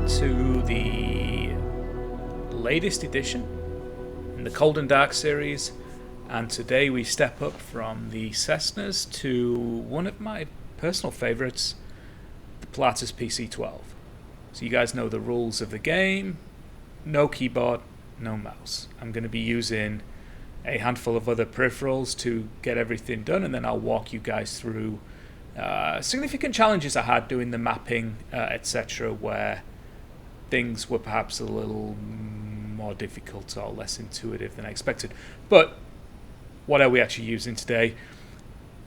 to the latest edition in the Cold and Dark series, and today we step up from the Cessnas to one of my personal favorites, the Pilatus PC-12. So you guys know the rules of the game: no keyboard, no mouse. I'm going to be using a handful of other peripherals to get everything done, and then I'll walk you guys through significant challenges I had doing the mapping, etc., where things were perhaps a little more difficult or less intuitive than I expected. But what are we actually using today?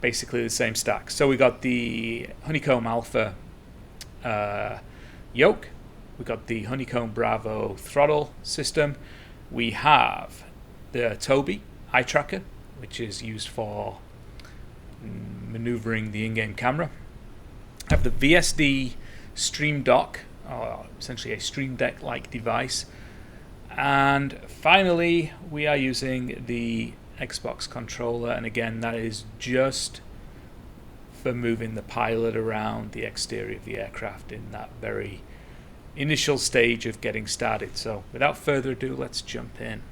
Basically the same stack. So we got the Honeycomb Alpha yoke, we got the Honeycomb Bravo throttle system, we have the Tobii eye tracker, which is used for maneuvering the in-game camera. I have the VSD Stream Dock, or essentially a Stream Deck-like device. And finally, we are using the Xbox controller, and again, that is just for moving the pilot around the exterior of the aircraft in that very initial stage of getting started. So without further ado, let's jump in.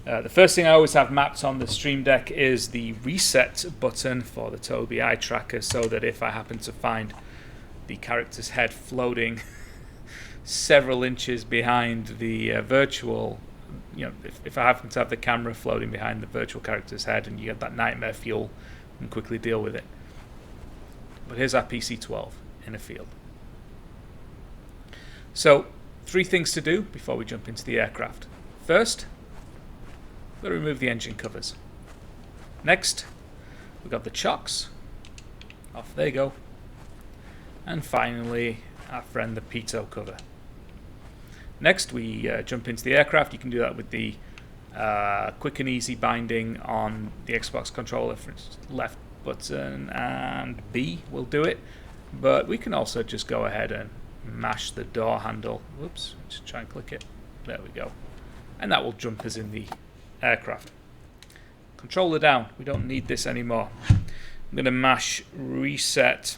The first thing I always have mapped on the Stream Deck is the reset button for the Tobii eye tracker, so that if I happen to find the character's head floating several inches behind the virtual, if I happen to have the camera floating behind the virtual character's head and you get that nightmare fuel, I can quickly deal with it. But here's our PC-12 in a field. So, 3 things to do before we jump into the aircraft. First, we've got to remove the engine covers. Next, we've got the chocks. Off they go. And finally, our friend the pitot cover. Next, we jump into the aircraft. You can do that with the quick and easy binding on the Xbox controller. For instance, left button and B will do it. But we can also just go ahead and mash the door handle. Whoops, just try and click it. There we go. And that will jump us in the aircraft. Controller down. We don't need this anymore. I'm going to mash reset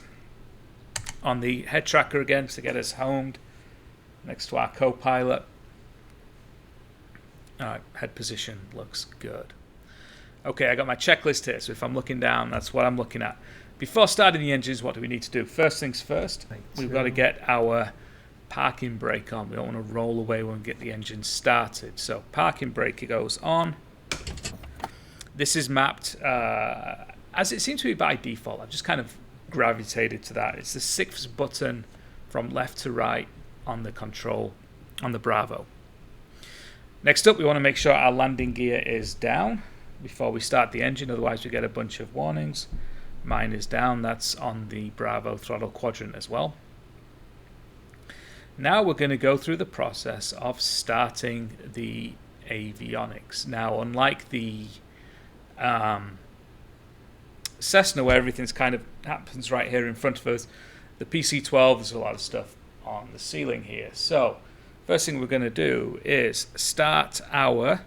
on the head tracker again to get us homed next to our co-pilot. Alright, head position looks good. Okay, I got my checklist here, so if I'm looking down, that's what I'm looking at. Before starting the engines, what do we need to do? First things first, we've got to get our parking brake on. We don't want to roll away when we get the engine started. So parking brake goes on. This is mapped as it seems to be by default. I've just kind of gravitated to that. It's the 6th button from left to right on the control on the Bravo. Next up, we want to make sure our landing gear is down before we start the engine, otherwise we get a bunch of warnings. Mine is down. That's on the Bravo throttle quadrant as well. Now we're going to go through the process of starting the avionics. Now, unlike the Cessna, where everything's kind of happens right here in front of us, the PC-12, there's a lot of stuff on the ceiling here. So first thing we're going to do is start our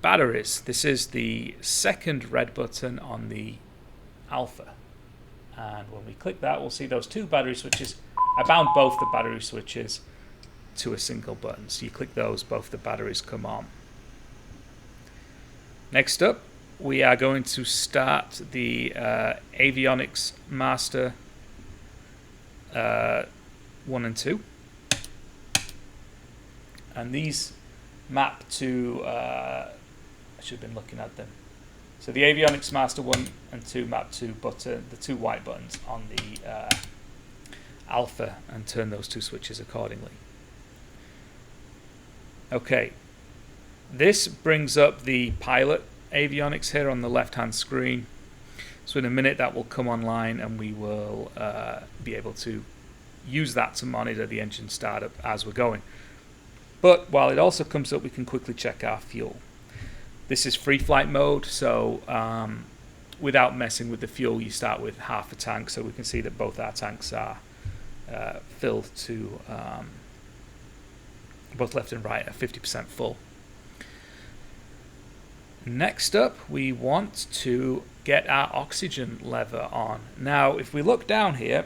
batteries. This is the 2nd red button on the Alpha, and when we click that, we'll see those 2 battery switches. I bound both the battery switches to a single button, so you click those, both the batteries come on. Next up, we are going to start the avionics master 1 and 2, and these map to I should have been looking at them. So the avionics master 1 and 2 map to the 2 white buttons on the Alpha, and turn those 2 switches accordingly. Okay, this brings up the pilot avionics here on the left hand screen. So in a minute that will come online, and we will be able to use that to monitor the engine startup as we're going. But while it also comes up, we can quickly check our fuel. This is free flight mode, so without messing with the fuel, you start with half a tank, so we can see that both our tanks are filled to both left and right are 50% full. Next up, we want to get our oxygen lever on. Now, if we look down here,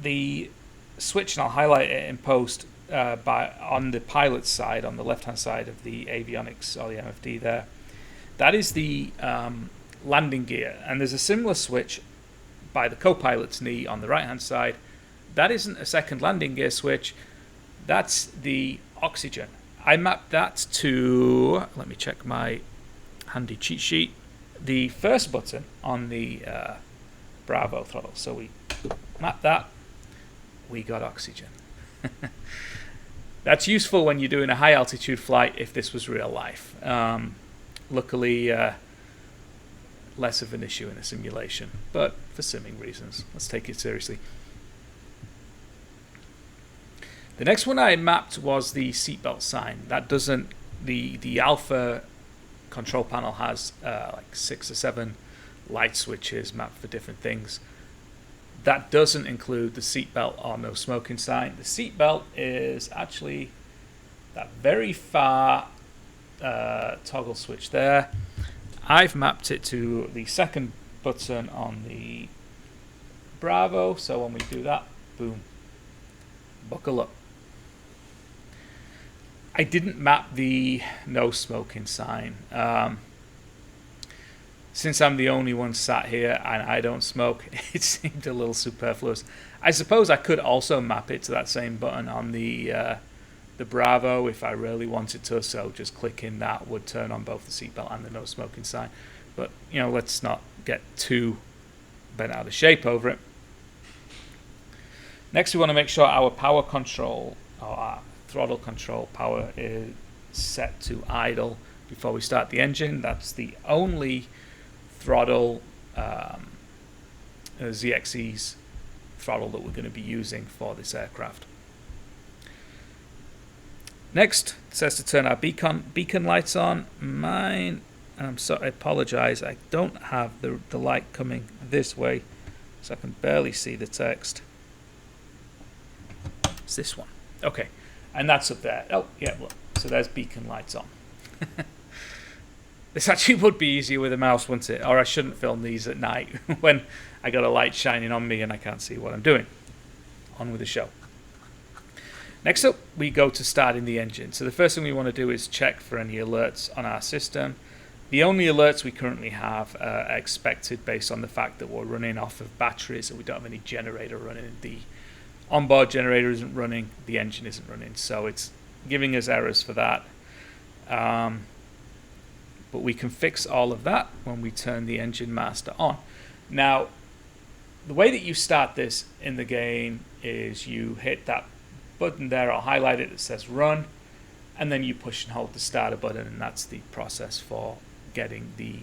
the switch, and I'll highlight it in post, on the pilot's side, on the left-hand side of the avionics or the MFD there, that is the landing gear. And there's a similar switch by the co-pilot's knee on the right-hand side. That isn't a second landing gear switch. That's the oxygen. I mapped that to, let me check my handy cheat sheet, the first button on the Bravo throttle. So we mapped that. We got oxygen. That's useful when you're doing a high altitude flight if this was real life. Luckily, less of an issue in a simulation, but for simming reasons, let's take it seriously. The next one I mapped was the seatbelt sign. That doesn't, the Alpha control panel has like 6 or 7 light switches mapped for different things. That doesn't include the seatbelt or no smoking sign. The seatbelt is actually that very far toggle switch there. I've mapped it to the second button on the Bravo, so when we do that, boom, buckle up. I didn't map the no smoking sign. Since I'm the only one sat here and I don't smoke, it seemed a little superfluous. I suppose I could also map it to that same button on the Bravo if I really wanted to, so just clicking that would turn on both the seatbelt and the no smoking sign. But, you know, let's not get too bent out of shape over it. Next, we want to make sure our power control, or our throttle control power, is set to idle before we start the engine. That's the only throttle, ZXE's throttle that we're going to be using for this aircraft. Next, it says to turn our beacon lights on. Mine, I'm sorry, I apologize, I don't have the light coming this way, so I can barely see the text. It's this one. Okay, and that's up there. Oh, yeah, look, so there's beacon lights on. This actually would be easier with a mouse, wouldn't it? Or I shouldn't film these at night when I got a light shining on me and I can't see what I'm doing. On with the show. Next up, we go to starting the engine. So the first thing we want to do is check for any alerts on our system. The only alerts we currently have are expected based on the fact that we're running off of batteries and we don't have any generator running. The onboard generator isn't running, the engine isn't running, so it's giving us errors for that. But we can fix all of that when we turn the engine master on. Now, the way that you start this in the game is you hit that button there, I'll highlight it, that says run, and then you push and hold the starter button, and that's the process for getting the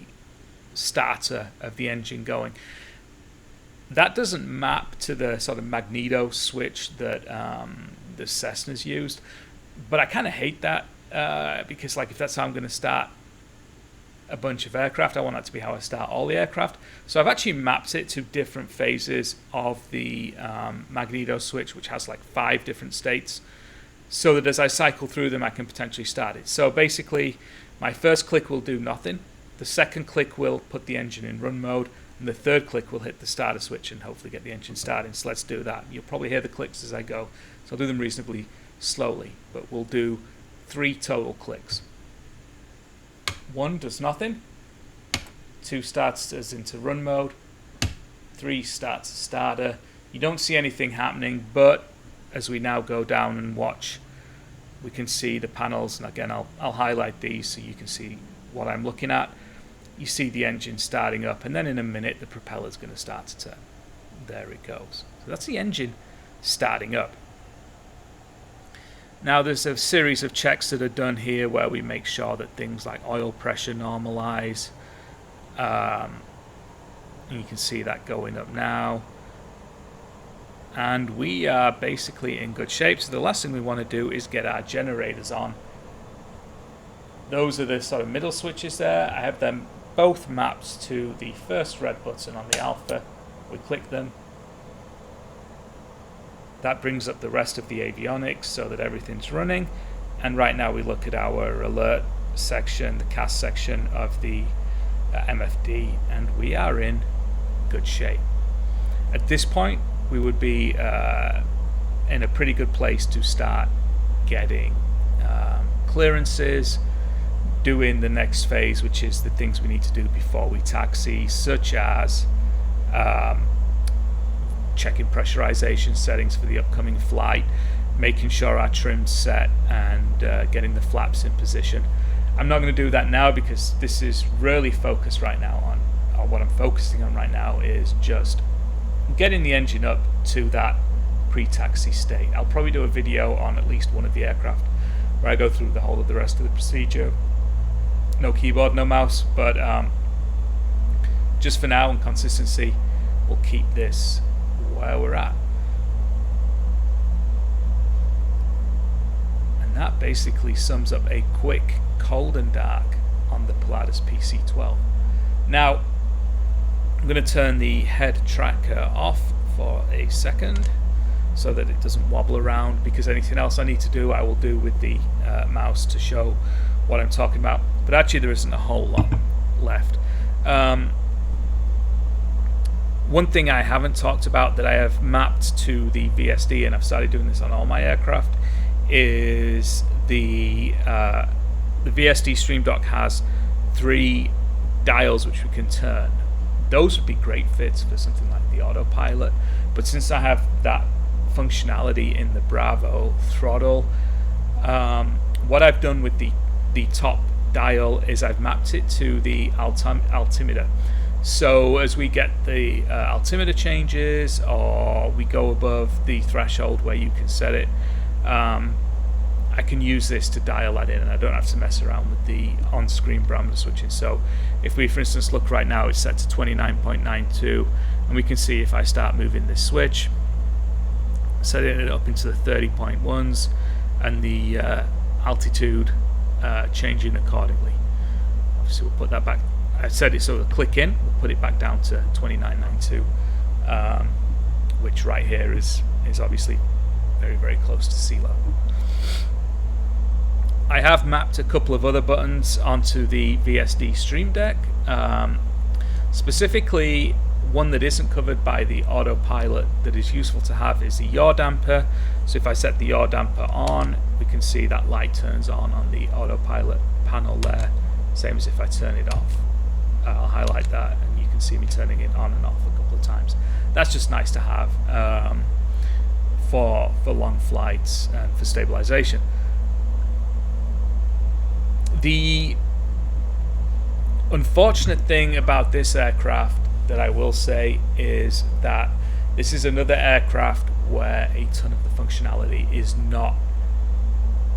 starter of the engine going. That doesn't map to the sort of magneto switch that the Cessnas used, but I kind of hate that because, like, if that's how I'm going to start a bunch of aircraft, I want that to be how I start all the aircraft. So I've actually mapped it to different phases of the magneto switch, which has like 5 different states, so that as I cycle through them I can potentially start it. So basically my first click will do nothing, the second click will put the engine in run mode, and the third click will hit the starter switch and hopefully get the engine starting. So let's do that. You'll probably hear the clicks as I go, so I'll do them reasonably slowly, but we'll do 3 total clicks. 1 does nothing, 2 starts us into run mode, 3 starts a starter. You don't see anything happening, but as we now go down and watch, we can see the panels, and again I'll highlight these so you can see what I'm looking at. You see the engine starting up, and then in a minute the propeller's going to start to turn. There it goes. So that's the engine starting up. Now there's a series of checks that are done here where we make sure that things like oil pressure normalize. And you can see that going up now. And we are basically in good shape. So the last thing we want to do is get our generators on. Those are the sort of middle switches there. I have them both mapped to the first red button on the Alpha. We click them. That brings up the rest of the avionics so that everything's running. And right now we look at our alert section, the CAS section of the MFD, and we are in good shape. At this point, we would be in a pretty good place to start getting clearances, doing the next phase, which is the things we need to do before we taxi, such as checking pressurization settings for the upcoming flight, making sure our trim's set, and getting the flaps in position. I'm not going to do that now because this is really focused right now on, or what I'm focusing on right now is just getting the engine up to that pre-taxi state. I'll probably do a video on at least one of the aircraft where I go through the whole of the rest of the procedure. No keyboard, no mouse, but just for now and consistency, we'll keep this where we're at. And that basically sums up a quick cold and dark on the Pilatus PC-12. Now, I'm going to turn the head tracker off for a second so that it doesn't wobble around, because anything else I need to do I will do with the mouse to show what I'm talking about. But actually there isn't a whole lot left. One thing I haven't talked about that I have mapped to the VSD, and I've started doing this on all my aircraft, is the VSD Stream Dock has 3 dials which we can turn. Those would be great fits for something like the autopilot, but since I have that functionality in the Bravo throttle, what I've done with the top dial is I've mapped it to the altimeter. So as we get the altimeter changes, or we go above the threshold where you can set it, I can use this to dial that in, and I don't have to mess around with the on-screen parameter switching. So if we, for instance, look right now, it's set to 29.92, and we can see if I start moving this switch, setting it up into the 30.1s, and the altitude changing accordingly. Obviously we'll put that back. I said it, so we'll click in, we'll put it back down to 29.92, which right here is obviously very, very close to sea level. I have mapped a couple of other buttons onto the VSD Stream Deck. Specifically, one that isn't covered by the autopilot that is useful to have is the yaw damper. So if I set the yaw damper on, we can see that light turns on the autopilot panel there, same as if I turn it off. I'll highlight that and you can see me turning it on and off a couple of times. That's just nice to have for long flights and for stabilization. The unfortunate thing about this aircraft that I will say is that this is another aircraft where a ton of the functionality is not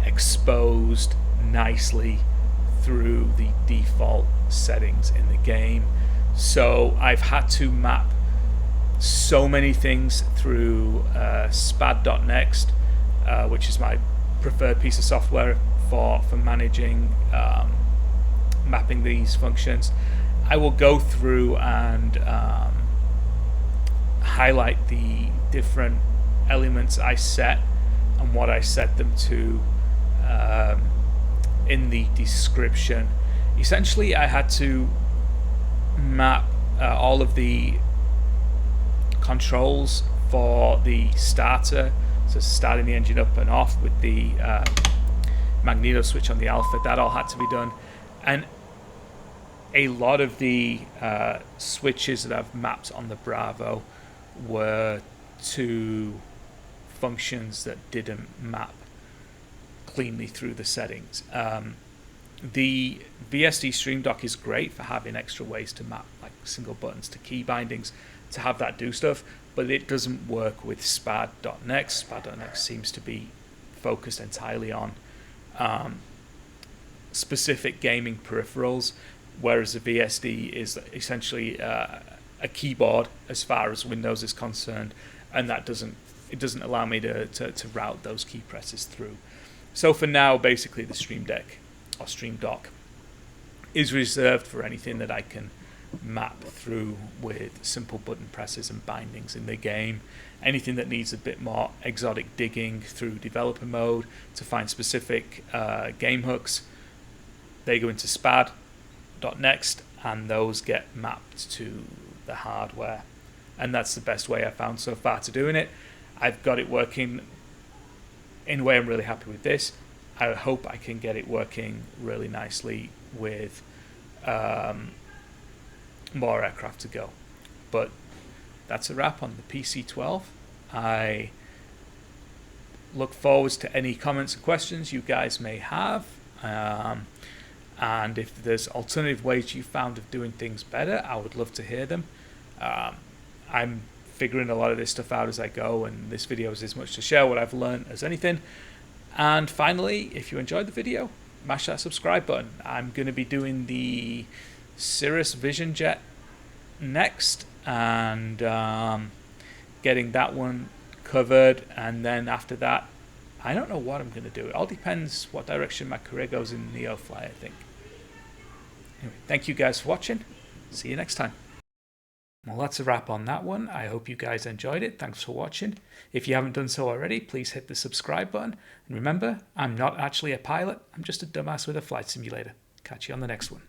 exposed nicely through the default settings in the game. So I've had to map so many things through SPAD.next, which is my preferred piece of software for managing mapping these functions. I will go through and highlight the different elements I set and what I set them to in the description. Essentially, I had to map all of the controls for the starter, so starting the engine up and off with the magneto switch on the Alpha. That all had to be done, and a lot of the switches that I've mapped on the Bravo were to functions that didn't map cleanly through the settings. The VSD Stream Dock is great for having extra ways to map, like single buttons to key bindings, to have that do stuff, but it doesn't work with SPAD.next. SPAD.next seems to be focused entirely on specific gaming peripherals, whereas the VSD is essentially a keyboard as far as Windows is concerned, and that doesn't allow me to route those key presses through. So for now, basically the Stream Deck or Stream Dock is reserved for anything that I can map through with simple button presses and bindings in the game. Anything that needs a bit more exotic digging through developer mode to find specific game hooks, they go into SPAD.next, and those get mapped to the hardware and that's the best way I found so far to doing it. I've got it working in a way I'm really happy with this. I hope I can get it working really nicely with more aircraft to go. But that's a wrap on the PC-12. I look forward to any comments and questions you guys may have. And if there's alternative ways you found of doing things better, I would love to hear them. I'm figuring a lot of this stuff out as I go, and this video is as much to share what I've learned as anything. And finally, if you enjoyed the video, mash that subscribe button. I'm going to be doing the Cirrus Vision Jet next, and getting that one covered, and then after that, I don't know what I'm going to do. It all depends what direction my career goes in Neofly, I think. Anyway, thank you guys for watching. See you next time. Well, that's a wrap on that one. I hope you guys enjoyed it. Thanks for watching. If you haven't done so already, please hit the subscribe button. And remember, I'm not actually a pilot. I'm just a dumbass with a flight simulator. Catch you on the next one.